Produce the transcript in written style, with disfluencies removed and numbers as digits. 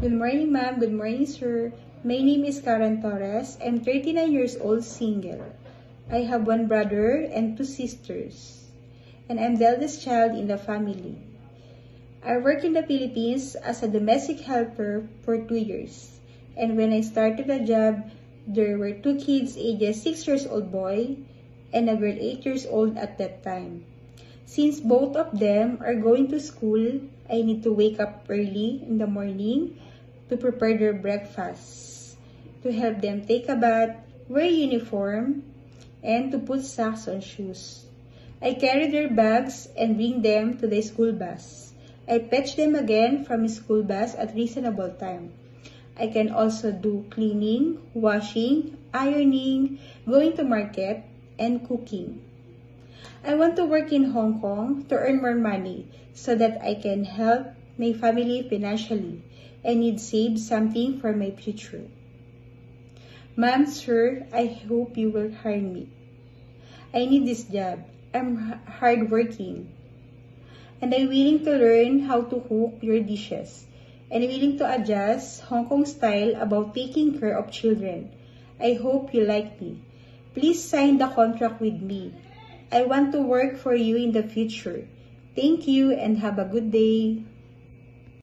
Good morning, ma'am. Good morning, sir. My name is Karen Torres. I'm 39 years old, single. I have one brother and two sisters, and I'm the eldest child in the family. I work in the Philippines as a domestic helper for 2 years, and when I started the job, there were two kids ages 6 years old boy and a girl 8 years old at that time. Since both of them are going to school, I need to wake up early in the morning to prepare their breakfast, to help them take a bath, wear uniform, and to put socks on shoes. I carry their bags and bring them to the school bus. I fetch them again from school bus at reasonable time. I can also do cleaning, washing, ironing, going to market, and cooking. I want to work in Hong Kong to earn more money so that I can help my family financially and need save something for my future. Ma'am, sir, I hope you will hire me. I need this job. I'm hardworking. And I'm willing to learn how to cook your dishes. And willing to adjust Hong Kong style about taking care of children. I hope you like me. Please sign the contract with me. I want to work for you in the future. Thank you and have a good day.